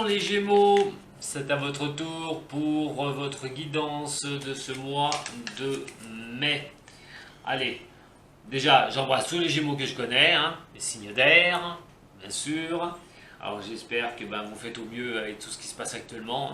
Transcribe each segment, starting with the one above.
les Gémeaux, c'est à votre tour pour votre guidance de ce mois de mai. Allez, déjà, j'embrasse tous les Gémeaux que je connais, hein, les signes d'air, bien sûr. Alors j'espère que vous faites au mieux avec tout ce qui se passe actuellement.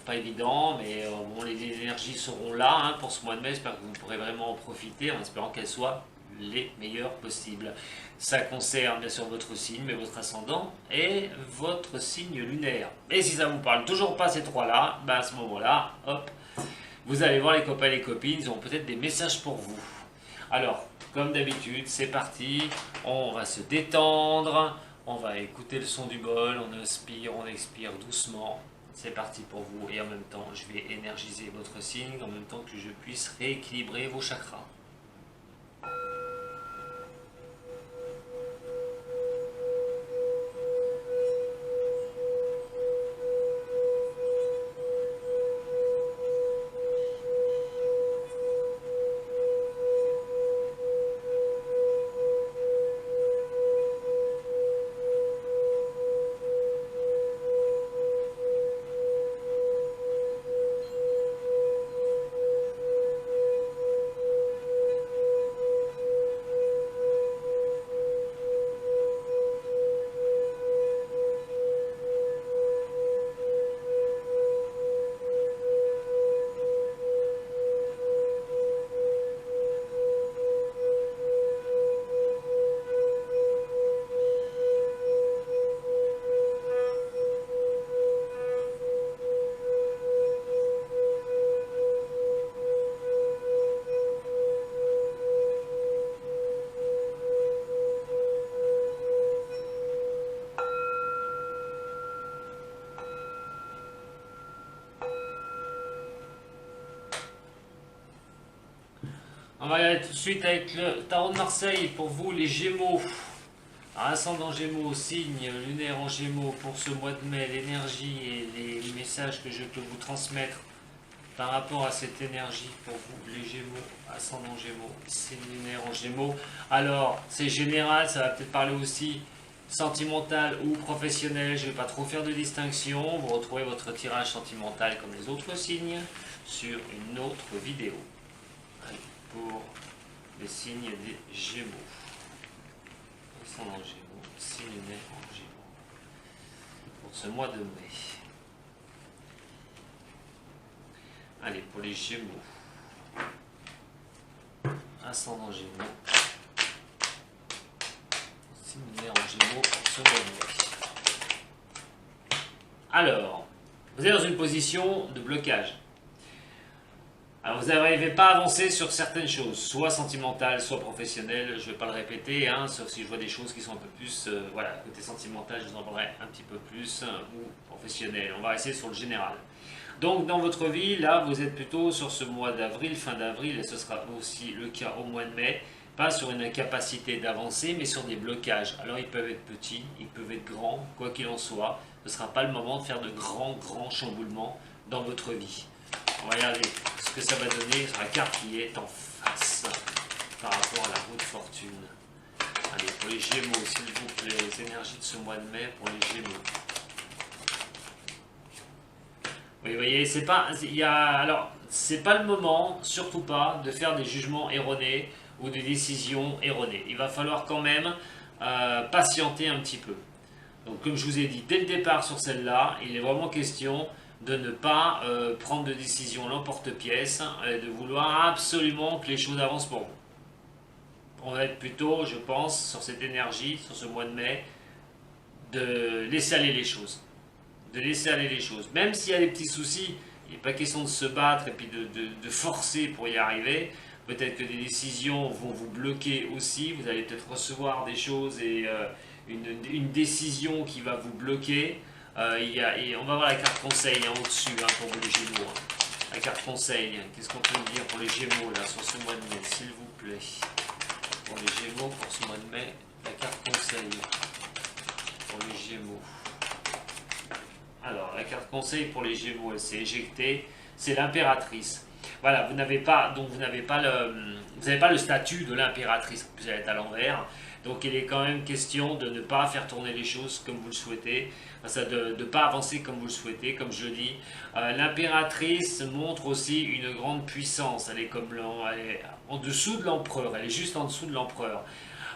Pas évident, mais bon, les énergies seront là pour ce mois de mai. J'espère que vous pourrez vraiment en profiter en espérant qu'elles soient les meilleures possibles. Ça concerne bien sûr votre signe, mais votre ascendant et votre signe lunaire. Et si ça vous parle toujours pas ces trois-là, à ce moment-là, hop, vous allez voir les copains et les copines, ils ont peut-être des messages pour vous. Alors, comme d'habitude, c'est parti, on va se détendre, on va écouter le son du bol, on inspire, on expire doucement. C'est parti pour vous et en même temps, je vais énergiser votre signe en même temps que je puisse rééquilibrer vos chakras. On va y aller tout de suite avec le tarot de Marseille pour vous les Gémeaux. Ascendant Gémeaux, signe lunaire en Gémeaux pour ce mois de mai, l'énergie et les messages que je peux vous transmettre par rapport à cette énergie pour vous les Gémeaux, ascendant Gémeaux, signe lunaire en Gémeaux. Alors, c'est général, ça va peut-être parler aussi sentimental ou professionnel, je ne vais pas trop faire de distinction. Vous retrouvez votre tirage sentimental comme les autres signes sur une autre vidéo. Allez, pour les signes des Gémeaux. Ascendant Gémeaux, signe lunaire en Gémeaux. Pour ce mois de mai. Allez, pour les Gémeaux. Ascendant Gémeaux. Signe lunaire en Gémeaux pour ce mois de mai. Alors, vous êtes dans une position de blocage. Alors vous n'arrivez pas à avancer sur certaines choses, soit sentimentales, soit professionnelles, je ne vais pas le répéter, sauf si je vois des choses qui sont un peu plus, côté sentimental, je vous en parlerai un petit peu plus, ou professionnel. On va rester sur le général. Donc dans votre vie, là, vous êtes plutôt sur ce mois d'avril, fin d'avril, et ce sera aussi le cas au mois de mai, pas sur une incapacité d'avancer, mais sur des blocages. Alors ils peuvent être petits, ils peuvent être grands, quoi qu'il en soit, ce ne sera pas le moment de faire de grands chamboulements dans votre vie. On va regarder ce que ça va donner sur la carte qui est en face par rapport à la roue de fortune. Allez, pour les Gémeaux, s'il vous plaît, les énergies de ce mois de mai pour les Gémeaux. Oui, vous voyez, c'est pas le moment, surtout pas, de faire des jugements erronés ou des décisions erronées. Il va falloir quand même patienter un petit peu. Donc, comme je vous ai dit dès le départ sur celle-là, il est vraiment question de ne pas prendre de décision l'emporte-pièce, de vouloir absolument que les choses avancent pour vous. On va être plutôt, je pense, sur cette énergie, sur ce mois de mai, de laisser aller les choses. De laisser aller les choses. Même s'il y a des petits soucis, il n'est pas question de se battre et puis de forcer pour y arriver. Peut-être que des décisions vont vous bloquer aussi, vous allez peut-être recevoir des choses et une décision qui va vous bloquer. Et on va voir la carte conseil en au-dessus pour vous les Gémeaux. La carte conseil, qu'est-ce qu'on peut dire pour les Gémeaux là sur ce mois de mai, s'il vous plaît. Pour les Gémeaux, pour ce mois de mai, la carte conseil pour les Gémeaux. Alors, la carte conseil pour les Gémeaux, elle s'est éjectée, c'est l'impératrice. Voilà, vous n'avez pas le statut de l'impératrice, vous allez être à l'envers, Donc il est quand même question de ne pas faire tourner les choses comme vous le souhaitez, de ne pas avancer comme vous le souhaitez, comme je dis. L'impératrice montre aussi une grande puissance, elle est en dessous de l'empereur, elle est juste en dessous de l'empereur.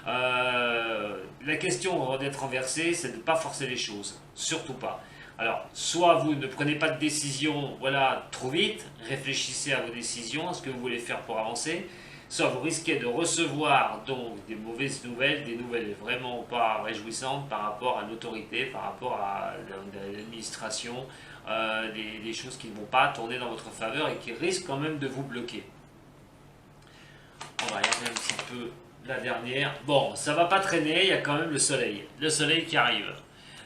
La question d'être renversée, c'est de ne pas forcer les choses, surtout pas. Alors, soit vous ne prenez pas de décision, voilà, trop vite, réfléchissez à vos décisions, à ce que vous voulez faire pour avancer, soit vous risquez de recevoir donc des mauvaises nouvelles, des nouvelles vraiment pas réjouissantes par rapport à l'autorité, par rapport à l'administration, des choses qui ne vont pas tourner dans votre faveur et qui risquent quand même de vous bloquer. On va regarder un petit peu la dernière. Bon, ça va pas traîner, il y a quand même le soleil qui arrive.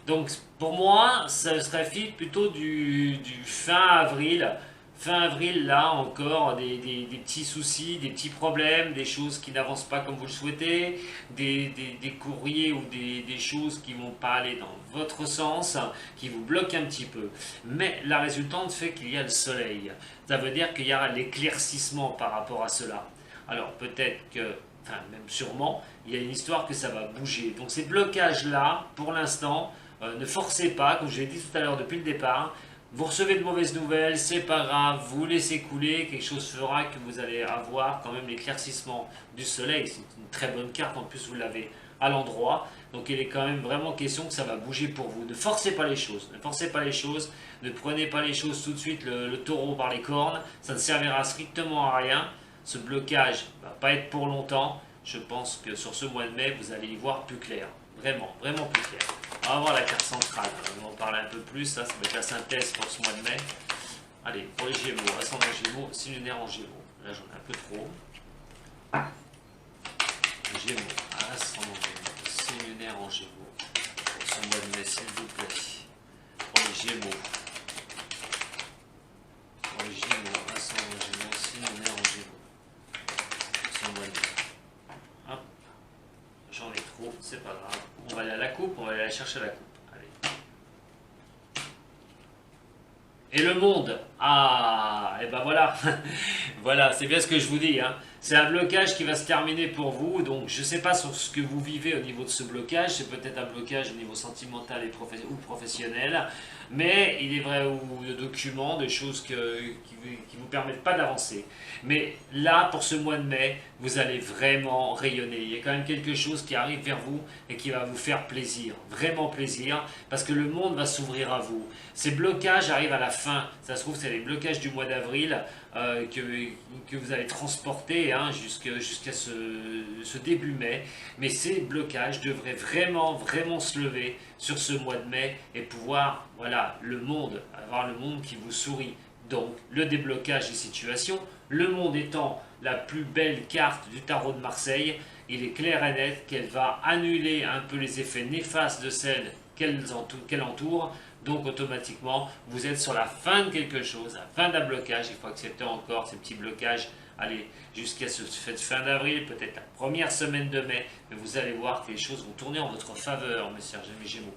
Donc pour moi, ça serait plutôt du fin avril. Fin avril, là encore, des petits soucis, des petits problèmes, des choses qui n'avancent pas comme vous le souhaitez, des courriers ou des choses qui ne vont pas aller dans votre sens, qui vous bloquent un petit peu. Mais la résultante fait qu'il y a le soleil. Ça veut dire qu'il y aura l'éclaircissement par rapport à cela. Alors peut-être que, enfin même sûrement, il y a une histoire que ça va bouger. Donc ces blocages-là, pour l'instant, ne forcez pas, comme je l'ai dit tout à l'heure depuis le départ. Vous recevez de mauvaises nouvelles, c'est pas grave, vous laissez couler, quelque chose fera que vous allez avoir quand même l'éclaircissement du soleil. C'est une très bonne carte, en plus vous l'avez à l'endroit. Donc il est quand même vraiment question que ça va bouger pour vous. Ne forcez pas les choses, ne forcez pas les choses, ne prenez pas les choses tout de suite le taureau par les cornes, ça ne servira strictement à rien. Ce blocage ne va pas être pour longtemps. Je pense que sur ce mois de mai, vous allez y voir plus clair. Vraiment, vraiment plus clair. On va voir la carte centrale. On va en parler un peu plus. Ça va être la synthèse pour ce mois de mai. Allez, pour les Gémeaux, ascendant Gémeaux, signe lunaire en Gémeaux. Là, j'en ai un peu trop. Gémeaux, ascendant Gémeaux, signe lunaire en Gémeaux. Pour ce mois de mai, s'il vous plaît. Pour les Gémeaux. Pour les Gémeaux, ascendant Gémeaux, signe lunaire en Gémeaux. Pour ce mois de mai. Hop. J'en ai trop, c'est pas grave. On va aller à la coupe, on va aller chercher la coupe. Allez. Et le monde. Ah, et ben voilà. Voilà, c'est bien ce que je vous dis. Hein. C'est un blocage qui va se terminer pour vous. Donc, je ne sais pas sur ce que vous vivez au niveau de ce blocage. C'est peut-être un blocage au niveau sentimental ou professionnel. Mais il est vrai, ou de documents, des choses qui ne vous permettent pas d'avancer. Mais là, pour ce mois de mai, vous allez vraiment rayonner. Il y a quand même quelque chose qui arrive vers vous et qui va vous faire plaisir. Vraiment plaisir. Parce que le monde va s'ouvrir à vous. Ces blocages arrivent à la fin. Ça se trouve, c'est les blocages du mois d'avril que vous allez transporter hein, jusqu'à ce début mai. Mais ces blocages devraient vraiment, vraiment se lever sur ce mois de mai et pouvoir, voilà, avoir le monde qui vous sourit. Donc, le déblocage des situations, le monde étant la plus belle carte du tarot de Marseille, il est clair et net qu'elle va annuler un peu les effets néfastes de celles qu'elle entoure. Donc automatiquement, vous êtes sur la fin de quelque chose, la fin d'un blocage. Il faut accepter encore ces petits blocages. Allez, jusqu'à cette fin d'avril, peut-être la première semaine de mai. Mais vous allez voir que les choses vont tourner en votre faveur, messieurs Gémeaux.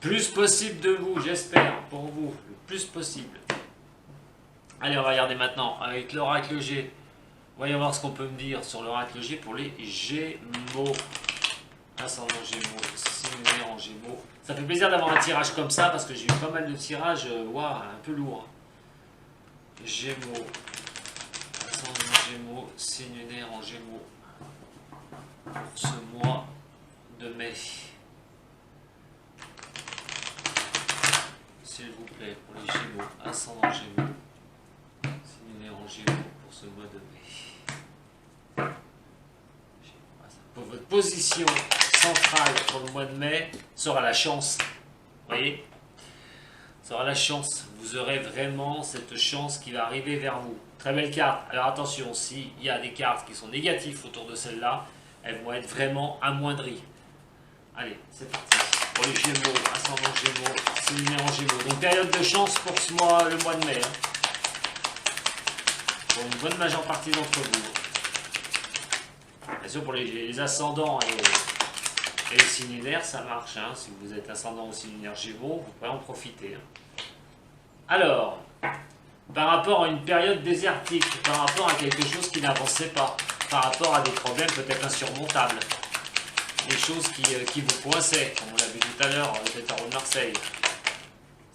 Plus possible de vous, j'espère, pour vous, le plus possible. Allez, on va regarder maintenant avec l'oracle G. Voyons voir ce qu'on peut me dire sur l'oracle G pour les Gémeaux. Ascendant Gémeaux, signe lunaire en Gémeaux. Ça fait plaisir d'avoir un tirage comme ça parce que j'ai eu pas mal de tirages un peu lourds. Gémeaux, ascendant Gémeaux, signe lunaire en Gémeaux. Pour ce mois de mai. S'il vous plaît, pour les Gémeaux, ascendant Gémeaux, signe lunaire en Gémeaux pour ce mois de mai. Pour votre position centrale pour le mois de mai sera la chance. Vous voyez, sera la chance. Vous aurez vraiment cette chance qui va arriver vers vous. Très belle carte. Alors attention, s'il y a des cartes qui sont négatives autour de celle-là, elles vont être vraiment amoindries. Allez, c'est parti. Pour les Gémeaux, ascendant Gémeaux, signe lunaire en Gémeaux. Donc période de chance pour ce mois, le mois de mai. Pour une bonne majeure partie d'entre vous. Bien sûr, pour les ascendants et les signes lunaires, ça marche. Hein. Si vous êtes ascendant ou signe lunaire Gémeaux, vous pouvez en profiter. Hein. Alors, par rapport à une période désertique, par rapport à quelque chose qui n'avançait pas, par rapport à des problèmes peut-être insurmontables. Des choses qui vous coinçaient, comme on l'a vu tout à l'heure avec le tarot de Marseille.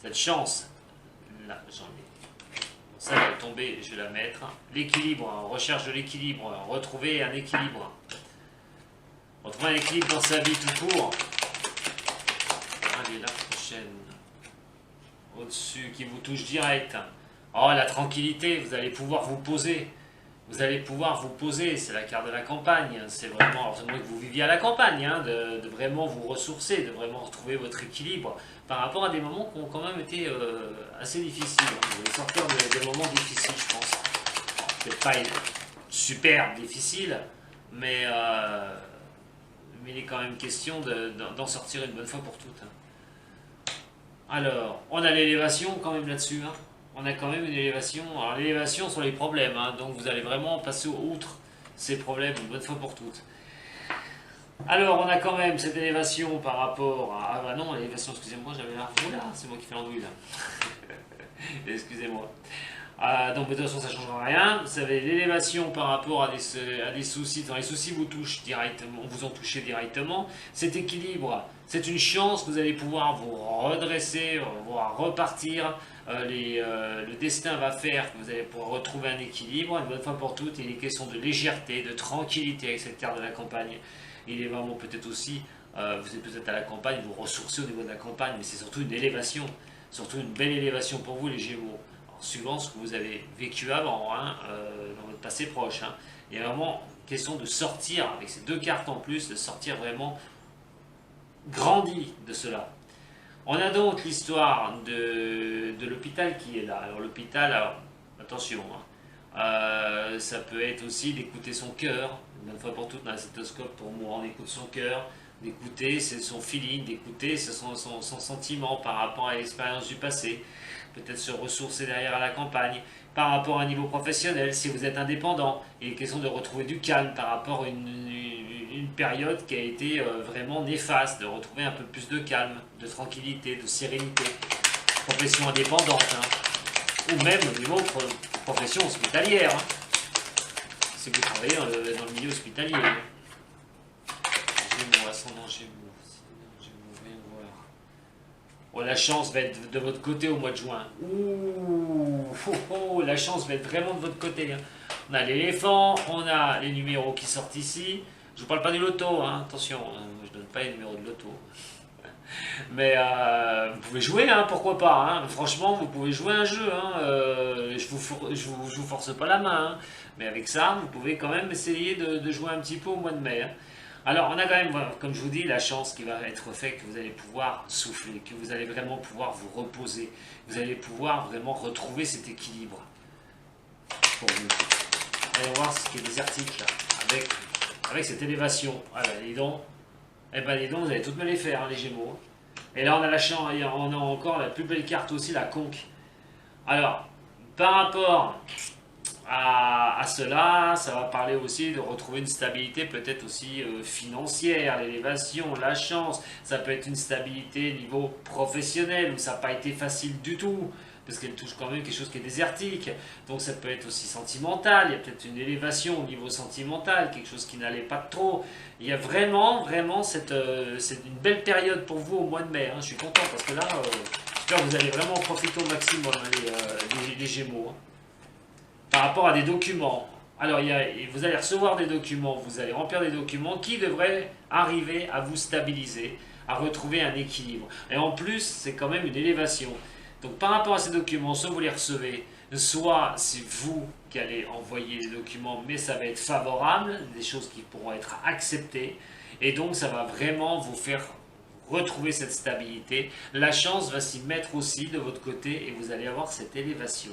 Cette chance, là j'en ai. Ça va tomber, je vais la mettre. L'équilibre, recherche de l'équilibre, retrouver un équilibre. Retrouver un équilibre dans sa vie tout court. Allez, la prochaine. Au-dessus, qui vous touche direct. Oh, la tranquillité, vous allez pouvoir vous poser. Vous allez pouvoir vous poser, c'est la carte de la campagne. C'est vraiment, alors c'est vrai que vous viviez à la campagne, hein, de vraiment vous ressourcer, de vraiment retrouver votre équilibre par rapport à des moments qui ont quand même été assez difficiles. Hein. Vous allez sortir des moments difficiles, je pense. Peut-être pas super difficile, mais il est quand même question d'en sortir une bonne fois pour toutes. Hein. Alors, on a l'élévation quand même là-dessus. Hein. On a quand même une élévation. Alors l'élévation sur les problèmes, hein, donc vous allez vraiment passer outre ces problèmes une bonne fois pour toutes. Alors on a quand même cette élévation par rapport à... Ah bah non, l'élévation, excusez-moi, j'avais la... Oula, c'est moi qui fais l'andouille là. Excusez-moi. Donc de toute façon ça ne changera rien. Vous savez, l'élévation par rapport à des soucis, quand les soucis vous touchent directement, vous en touchez directement, cet équilibre, c'est une chance que vous allez pouvoir vous redresser, pouvoir repartir. Le destin va faire que vous allez pouvoir retrouver un équilibre, une bonne fois pour toutes. Il est question de légèreté, de tranquillité avec cette carte de la campagne. Il est vraiment peut-être aussi, vous êtes peut-être à la campagne, vous ressourcez au niveau de la campagne, mais c'est surtout une élévation, surtout une belle élévation pour vous les Gémeaux. Suivant ce que vous avez vécu avant, hein, dans votre passé proche. Hein. Il y a vraiment question de sortir, avec ces deux cartes en plus, de sortir vraiment grandi de cela. On a donc l'histoire de l'hôpital qui est là. Alors l'hôpital, alors, attention, hein, ça peut être aussi d'écouter son cœur, une fois pour toutes dans la stéthoscope, pour moi on écoute son cœur, d'écouter son feeling, d'écouter son sentiment par rapport à l'expérience du passé. Peut-être se ressourcer derrière à la campagne, par rapport à un niveau professionnel, si vous êtes indépendant, il est question de retrouver du calme par rapport à une période qui a été vraiment néfaste, de retrouver un peu plus de calme, de tranquillité, de sérénité, profession indépendante, hein, ou même au niveau profession hospitalière, hein, si vous travaillez dans le milieu hospitalier. Gémeaux, ascendant Gémeaux. Oh, la chance va être de votre côté au mois de juin. Ouh, la chance va être vraiment de votre côté. Hein. On a l'éléphant, on a les numéros qui sortent ici. Je ne vous parle pas du loto, hein, attention, je ne donne pas les numéros de loto. Mais vous pouvez jouer, hein, pourquoi pas. Hein. Franchement, vous pouvez jouer un jeu. Hein, je vous force pas la main. Hein. Mais avec ça, vous pouvez quand même essayer de jouer un petit peu au mois de mai. Hein. Alors, on a quand même, comme je vous dis, la chance qui va être faite, que vous allez pouvoir souffler, que vous allez vraiment pouvoir vous reposer, vous allez pouvoir vraiment retrouver cet équilibre pour vous. Allez voir ce qui est désertique là, avec cette élévation. Voilà, les dons, eh ben les dons, vous allez toutes me les faire, hein, les Gémeaux. Et là, on a la chance, on a encore la plus belle carte aussi, la conque. Alors, par rapport à cela, ça va parler aussi de retrouver une stabilité peut-être aussi financière, l'élévation, la chance. Ça peut être une stabilité au niveau professionnel où ça n'a pas été facile du tout parce qu'elle touche quand même quelque chose qui est désertique. Donc ça peut être aussi sentimental, il y a peut-être une élévation au niveau sentimental, quelque chose qui n'allait pas trop. Il y a vraiment c'est une belle période pour vous au mois de mai. Hein. Je suis content parce que là, j'espère que vous allez vraiment en profiter au maximum, hein, les Gémeaux. Hein. Par rapport à des documents. Alors, vous allez recevoir des documents, vous allez remplir des documents qui devraient arriver à vous stabiliser, à retrouver un équilibre. Et en plus, c'est quand même une élévation. Donc, par rapport à ces documents, soit vous les recevez, soit c'est vous qui allez envoyer les documents, mais ça va être favorable, des choses qui pourront être acceptées. Et donc, ça va vraiment vous faire retrouver cette stabilité. La chance va s'y mettre aussi de votre côté et vous allez avoir cette élévation.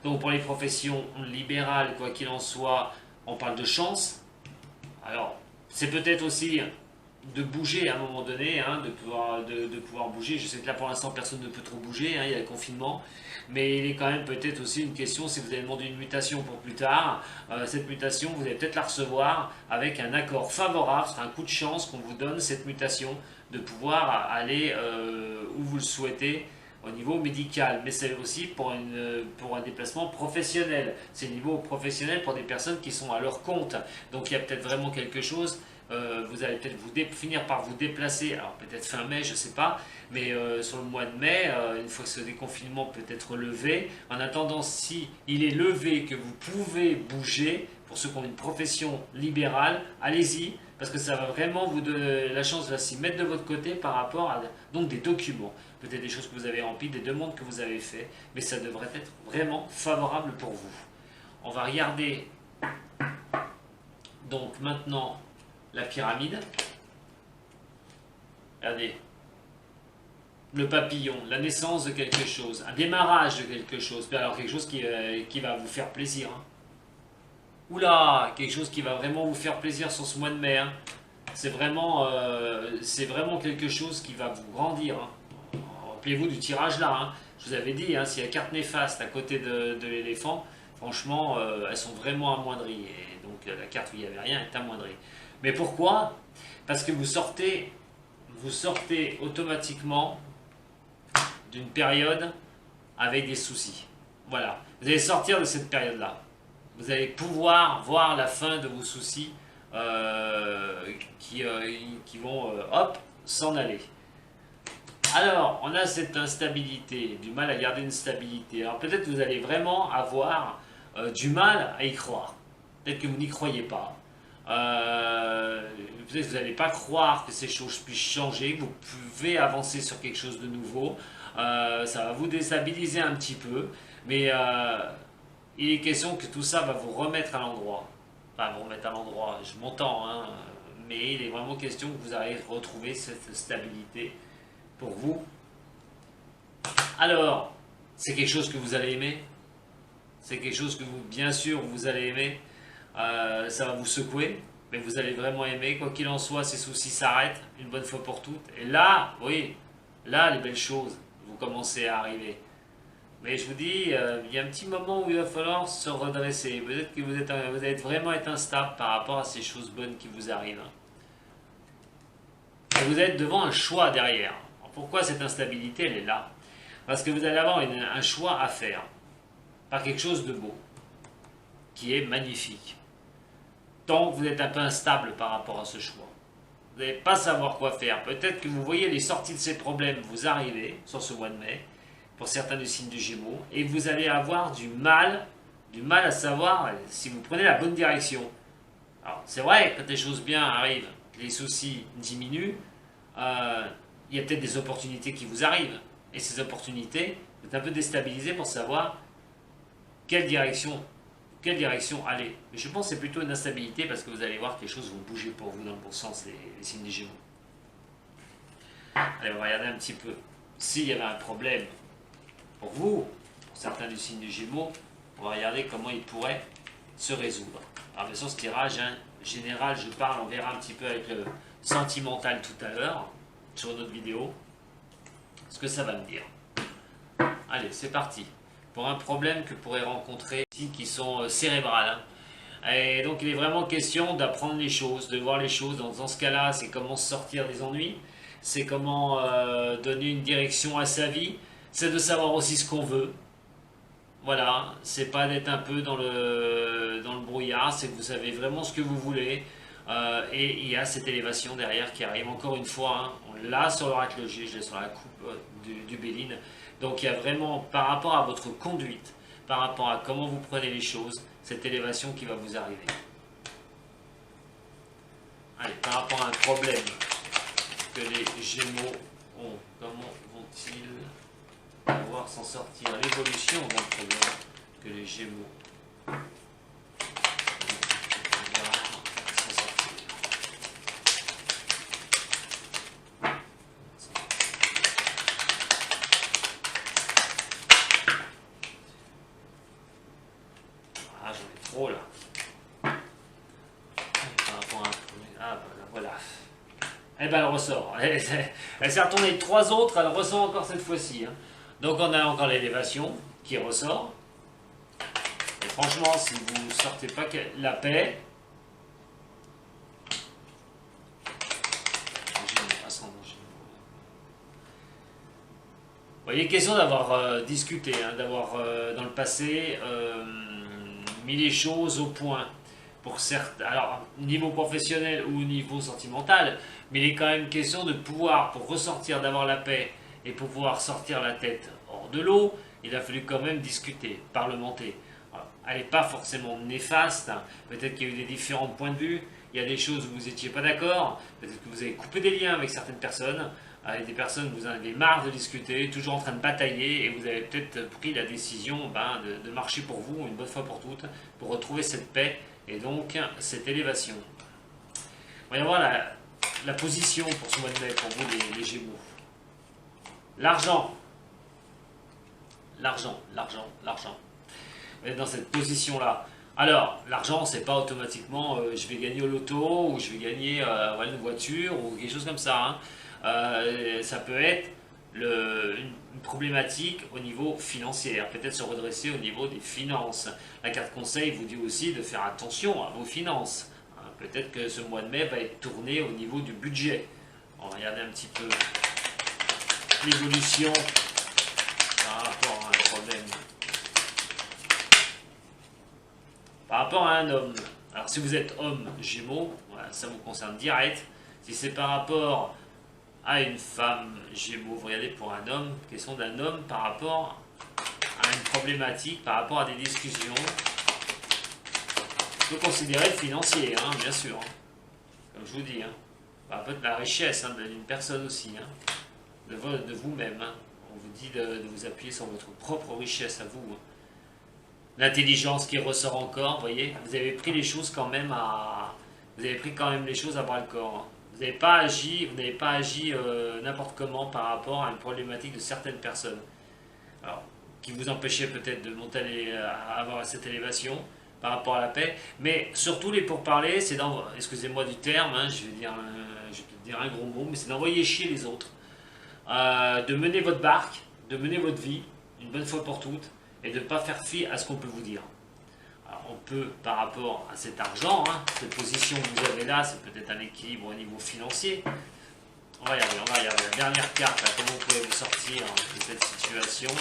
Donc pour les professions libérales, quoi qu'il en soit, on parle de chance. Alors, c'est peut-être aussi de bouger à un moment donné, hein, de pouvoir bouger. Je sais que là pour l'instant personne ne peut trop bouger, hein, il y a le confinement. Mais il est quand même peut-être aussi une question, si vous avez demandé une mutation pour plus tard, cette mutation, vous allez peut-être la recevoir avec un accord favorable, c'est un coup de chance qu'on vous donne cette mutation, de pouvoir aller où vous le souhaitez, au niveau médical, mais c'est aussi pour un déplacement professionnel. C'est au niveau professionnel pour des personnes qui sont à leur compte. Donc il y a peut-être vraiment quelque chose. Vous allez peut-être finir par vous déplacer, alors peut-être fin mai, je ne sais pas, mais sur le mois de mai, une fois que ce déconfinement peut être levé, en attendant, si il est levé, que vous pouvez bouger, pour ceux qui ont une profession libérale, allez-y, parce que ça va vraiment vous donner la chance de s'y mettre de votre côté par rapport à donc des documents, peut-être des choses que vous avez remplies, des demandes que vous avez faites, mais ça devrait être vraiment favorable pour vous. On va regarder donc maintenant la pyramide. Regardez, le papillon, la naissance de quelque chose, un démarrage de quelque chose, alors quelque chose qui va vous faire plaisir. Hein. Oula, quelque chose qui va vraiment vous faire plaisir sur ce mois de mai. Hein. C'est vraiment quelque chose qui va vous grandir. Hein. Rappelez-vous du tirage là. Hein. Je vous avais dit, hein, s'il y a carte néfaste à côté de l'éléphant, franchement, elles sont vraiment amoindries. Et donc la carte où il n'y avait rien est amoindrie. Mais pourquoi? Parce que vous sortez automatiquement d'une période avec des soucis. Voilà. Vous allez sortir de cette période-là. Vous allez pouvoir voir la fin de vos soucis qui vont, hop, s'en aller. Alors, on a cette instabilité, du mal à garder une stabilité. Alors peut-être que vous allez vraiment avoir du mal à y croire. Peut-être que vous n'y croyez pas. Peut-être que vous n'allez pas croire que ces choses puissent changer, que vous pouvez avancer sur quelque chose de nouveau. Ça va vous déstabiliser un petit peu, mais il est question que tout ça va vous remettre à l'endroit. Enfin, vous remettre à l'endroit, je m'entends, hein, mais il est vraiment question que vous allez retrouver cette stabilité pour vous. Alors, c'est quelque chose que vous allez aimer. C'est quelque chose que vous, bien sûr, vous allez aimer. Ça va vous secouer, mais vous allez vraiment aimer. Quoi qu'il en soit, ces soucis s'arrêtent une bonne fois pour toutes. Et là, oui, là, les belles choses vont commencer à arriver. Mais je vous dis, il y a un petit moment où il va falloir se redresser. Peut-être que vous allez vraiment être instable par rapport à ces choses bonnes qui vous arrivent. Et vous êtes devant un choix derrière. Alors pourquoi cette instabilité, elle est là? Parce que vous allez avoir un choix à faire par quelque chose de beau, qui est magnifique. Tant que vous êtes un peu instable par rapport à ce choix. Vous n'allez pas savoir quoi faire. Peut-être que vous voyez les sorties de ces problèmes vous arriver sur ce mois de mai, pour certains du signe du Gémeaux, et vous allez avoir du mal à savoir si vous prenez la bonne direction. Alors, c'est vrai, quand les choses bien arrivent, les soucis diminuent, il y a peut-être des opportunités qui vous arrivent, et ces opportunités, vous êtes un peu déstabilisé pour savoir quelle direction aller. Mais je pense que c'est plutôt une instabilité parce que vous allez voir que les choses vont bouger pour vous dans le bon sens, les signes des Gémeaux. Allez, on va regarder un petit peu. S'il y avait un problème pour vous, pour certains du signe des Gémeaux, on va regarder comment il pourrait se résoudre. Alors bien sûr, ce tirage, hein, général, je parle, on verra un petit peu avec le sentimental tout à l'heure, sur une autre vidéo, ce que ça va me dire. Allez, c'est parti. Pour un problème que pourraient rencontrer qui sont cérébrales. Hein. Et donc il est vraiment question d'apprendre les choses, de voir les choses. Dans ce cas-là, c'est comment sortir des ennuis, c'est comment donner une direction à sa vie, c'est de savoir aussi ce qu'on veut. Voilà, c'est pas d'être un peu dans le brouillard, c'est que vous savez vraiment ce que vous voulez. Et il y a cette élévation derrière qui arrive encore une fois. Hein, on l'a sur l'oracle G, je l'ai sur la coupe du Béline. Donc il y a vraiment, par rapport à votre conduite, par rapport à comment vous prenez les choses, cette élévation qui va vous arriver. Allez, par rapport à un problème que les Gémeaux ont, comment vont-ils pouvoir s'en sortir? L'évolution d'un problème que les Gémeaux trop là. Par rapport à un premier. Ah ben voilà. Eh ben elle ressort. Elle s'est retournée 3 autres, elle ressort encore cette fois-ci. Hein. Donc on a encore l'élévation qui ressort. Et franchement, si vous ne sortez pas la paix. voyez, question d'avoir discuté, hein, d'avoir dans le passé mis les choses au point. Pour certains, alors au niveau professionnel ou au niveau sentimental, mais il est quand même question de pouvoir, pour ressortir, d'avoir la paix et pour pouvoir sortir la tête hors de l'eau, il a fallu quand même discuter, parlementer. Alors, elle n'est pas forcément néfaste, hein. Peut-être qu'il y a eu des différents points de vue, il y a des choses où vous n'étiez pas d'accord, peut-être que vous avez coupé des liens avec certaines personnes, avec des personnes vous en avez marre de discuter, toujours en train de batailler, et vous avez peut-être pris la décision de marcher pour vous, une bonne fois pour toutes, pour retrouver cette paix et donc cette élévation. On va y avoir la position pour ce mois de mai, pour vous les Gémeaux. L'argent. L'argent, l'argent, l'argent. Vous êtes dans cette position-là. Alors, l'argent, c'est pas automatiquement je vais gagner au loto ou je vais gagner une voiture ou quelque chose comme ça, hein. Ça peut être une problématique au niveau financier, peut-être se redresser au niveau des finances. La carte conseil vous dit aussi de faire attention à vos finances. Peut-être que ce mois de mai va être tourné au niveau du budget. On va regarder un petit peu l'évolution par rapport à un problème. Par rapport à un homme. Alors si vous êtes homme Gémeaux, voilà, ça vous concerne direct. Si c'est par rapport à une femme Gémeaux, vous regardez pour un homme, question d'un homme par rapport à une problématique, par rapport à des discussions. On peut considérer le financier, hein, bien sûr, hein, comme je vous dis, hein. Un peu de la richesse, hein, d'une personne aussi, hein, de vous-même, hein. On vous dit de vous appuyer sur votre propre richesse à vous, hein. L'intelligence qui ressort encore, vous voyez, vous avez pris les choses quand même vous avez pris quand même les choses à bras le corps, hein. Vous n'avez pas agi, n'importe comment par rapport à une problématique de certaines personnes. Alors, qui vous empêchait peut-être de monter à avoir cette élévation par rapport à la paix. Mais surtout les pourparlers, c'est excusez-moi du terme, hein, je vais peut-être dire un gros mot, mais c'est d'envoyer chier les autres. De mener votre barque, de mener votre vie, une bonne fois pour toutes, et de ne pas faire fi à ce qu'on peut vous dire. Alors, on peut, par rapport à cet argent, hein, cette position que vous avez là, c'est peut-être un équilibre au niveau financier. On va regarder la dernière carte, là, comment vous pouvez vous sortir de cette situation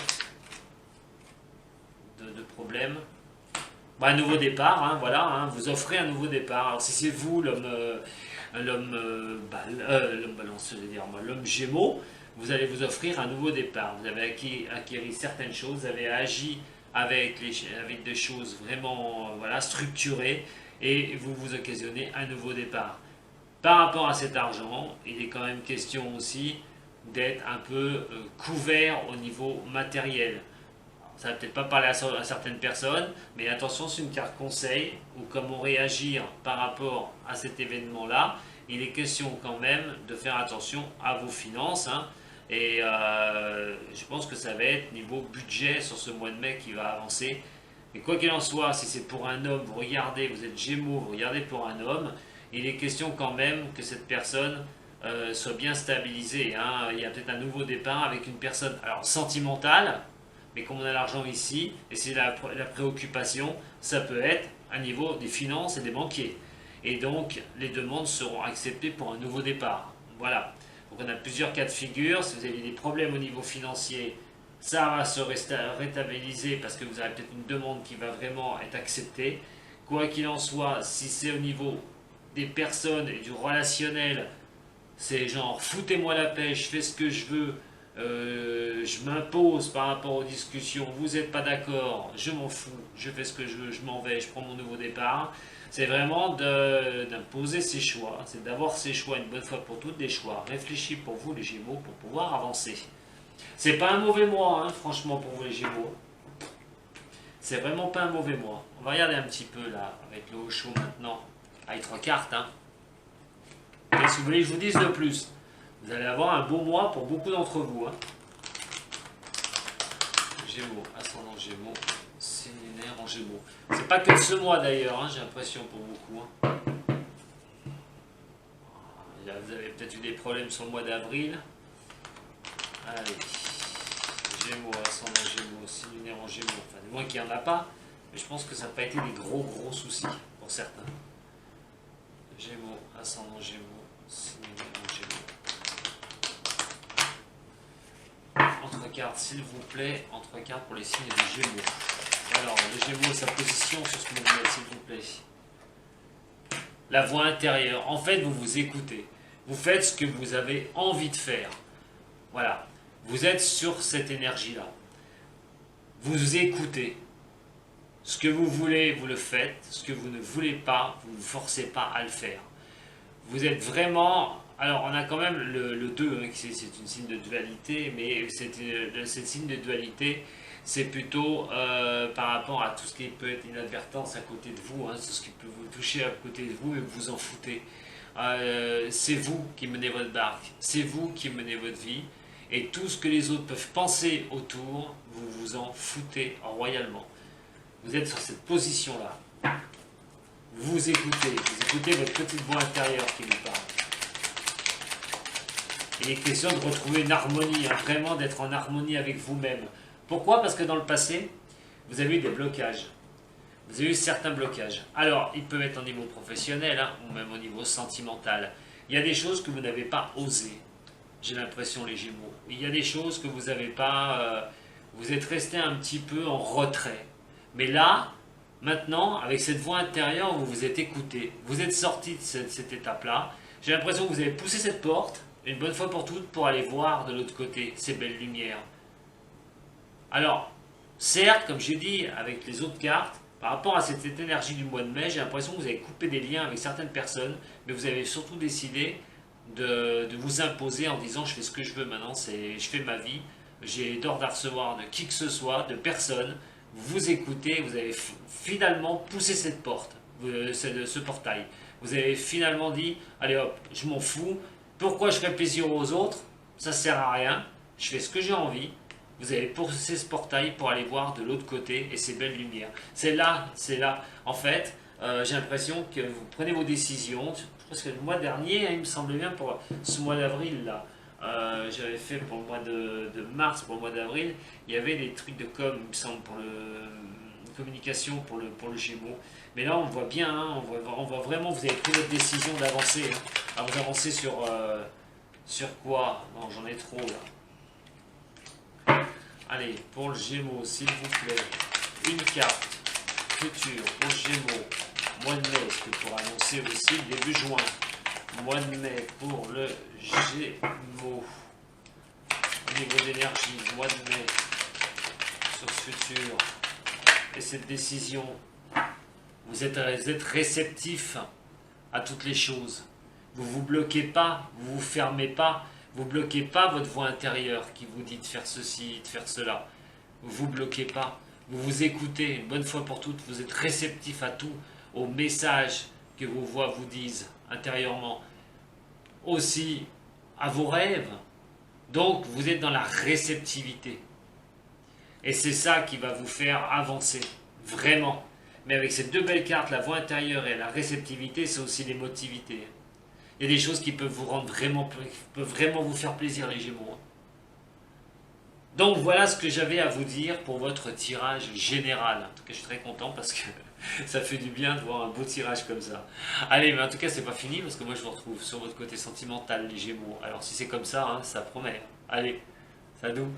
de problème. Un nouveau départ, hein, voilà, hein, vous offrez un nouveau départ. Alors si c'est vous, l'homme balance, je veux dire, l'homme Gémeaux, vous allez vous offrir un nouveau départ. Vous avez acquis certaines choses, vous avez agi avec des choses vraiment structurées et vous vous occasionnez un nouveau départ. Par rapport à cet argent, il est quand même question aussi d'être un peu couvert au niveau matériel. Ça va peut-être pas parler à certaines personnes, mais attention, c'est une carte conseil ou comment réagir par rapport à cet événement-là. Il est question quand même de faire attention à vos finances, hein, et je pense que ça va être niveau budget sur ce mois de mai qui va avancer. Mais quoi qu'il en soit, si c'est pour un homme, vous regardez, vous êtes Gémeaux, vous regardez pour un homme, il est question quand même que cette personne soit bien stabilisée, hein. Il y a peut-être un nouveau départ avec une personne sentimentale. Mais comme on a l'argent ici, et c'est la préoccupation, ça peut être à niveau des finances et des banquiers. Et donc, les demandes seront acceptées pour un nouveau départ. Voilà. Donc on a plusieurs cas de figure. Si vous avez des problèmes au niveau financier, ça va se rétablir parce que vous avez peut-être une demande qui va vraiment être acceptée. Quoi qu'il en soit, si c'est au niveau des personnes et du relationnel, c'est genre foutez-moi la paix, je fais ce que je veux. Je m'impose par rapport aux discussions, vous n'êtes pas d'accord, je m'en fous, je fais ce que je veux, je m'en vais, je prends mon nouveau départ. C'est vraiment d'imposer ses choix, c'est d'avoir ses choix une bonne fois pour toutes, des choix réfléchis pour vous les Gémeaux pour pouvoir avancer. C'est pas un mauvais mois, hein, franchement, pour vous les Gémeaux. C'est vraiment pas un mauvais mois. On va regarder un petit peu là, avec le haut chaud maintenant, avec 3 cartes. Hein. Qu'est-ce que vous voulez que je vous dise de plus? Vous allez avoir un beau mois pour beaucoup d'entre vous. Hein. Gémeaux, ascendant Gémeaux, signe lunaire en Gémeaux. C'est pas que ce mois d'ailleurs, hein, j'ai l'impression pour beaucoup. Hein. Vous avez peut-être eu des problèmes sur le mois d'avril. Allez, Gémeaux, ascendant Gémeaux, signe lunaire en Gémeaux. Enfin, du moins qu'il n'y en a pas, mais je pense que ça n'a pas été des gros soucis pour certains. Gémeaux, ascendant Gémeaux, signe lunaire en Gémeaux. Entre cartes, s'il vous plaît, entre cartes pour les signes des Gémeaux. Alors, le Gémeaux et sa position sur ce mouvement, s'il vous plaît. La voix intérieure. En fait, vous vous écoutez. Vous faites ce que vous avez envie de faire. Voilà. Vous êtes sur cette énergie-là. Vous écoutez. Ce que vous voulez, vous le faites. Ce que vous ne voulez pas, vous ne vous forcez pas à le faire. Vous êtes vraiment... Alors, on a quand même le 2, hein, c'est une signe de dualité, mais cette signe de dualité, c'est plutôt par rapport à tout ce qui peut être inadvertance à côté de vous, hein, tout ce qui peut vous toucher à côté de vous et vous en foutez. C'est vous qui menez votre barque, c'est vous qui menez votre vie, et tout ce que les autres peuvent penser autour, vous vous en foutez royalement. Vous êtes sur cette position-là. Vous écoutez votre petite voix intérieure qui vous parle. Il est question de retrouver une harmonie, hein, vraiment d'être en harmonie avec vous-même. Pourquoi? Parce que dans le passé, vous avez eu des blocages. Vous avez eu certains blocages. Alors, ils peuvent être au niveau professionnel, hein, ou même au niveau sentimental. Il y a des choses que vous n'avez pas osées. J'ai l'impression, les Gémeaux. Il y a des choses que vous n'avez pas... vous êtes resté un petit peu en retrait. Mais là, maintenant, avec cette voix intérieure, vous vous êtes écouté. Vous êtes sorti de cette étape-là. J'ai l'impression que vous avez poussé cette porte, une bonne fois pour toutes, pour aller voir de l'autre côté ces belles lumières. Alors, certes, comme j'ai dit avec les autres cartes, par rapport à cette énergie du mois de mai, j'ai l'impression que vous avez coupé des liens avec certaines personnes, mais vous avez surtout décidé de vous imposer en disant je fais ce que je veux maintenant, je fais ma vie, j'ai d'ordre à recevoir de qui que ce soit, de personne. Vous écoutez, vous avez finalement poussé cette porte, ce portail. Vous avez finalement dit allez hop, je m'en fous, pourquoi je ferais plaisir aux autres, ça sert à rien, je fais ce que j'ai envie. Vous avez poussé ce portail pour aller voir de l'autre côté et ces belles lumières. C'est là. En fait, j'ai l'impression que vous prenez vos décisions. Je pense que le mois dernier, hein, il me semblait bien pour ce mois d'avril là, j'avais fait pour le mois de mars, pour le mois d'avril, il y avait des trucs de com, il me semble, pour communication pour le Gémeaux. Mais là, on voit bien, hein, on voit vraiment, vous avez pris votre décision d'avancer. Hein. Alors, vous avancez sur quoi? Non, j'en ai trop là. Allez, pour le Gémeaux, s'il vous plaît, une carte future pour le Gémeaux, mois de mai, que pour annoncer aussi le début juin. Mois de mai pour le Gémeaux. Au niveau d'énergie, mois de mai, sur ce futur. Et cette décision, vous êtes réceptif à toutes les choses. Vous ne vous bloquez pas, vous ne vous fermez pas. Vous ne bloquez pas votre voix intérieure qui vous dit de faire ceci, de faire cela. Vous ne vous bloquez pas. Vous vous écoutez une bonne fois pour toutes. Vous êtes réceptif à tout, aux messages que vos voix vous disent intérieurement. Aussi à vos rêves. Donc vous êtes dans la réceptivité. Et c'est ça qui va vous faire avancer. Vraiment. Mais avec ces deux belles cartes, la voix intérieure et la réceptivité, c'est aussi l'émotivité. Il y a des choses qui peuvent vous rendre peuvent vraiment vous faire plaisir, les Gémeaux. Donc voilà ce que j'avais à vous dire pour votre tirage général. En tout cas, je suis très content parce que ça fait du bien de voir un beau tirage comme ça. Allez, mais en tout cas, c'est pas fini parce que moi, je vous retrouve sur votre côté sentimental, les Gémeaux. Alors si c'est comme ça, hein, ça promet. Allez, ça doux.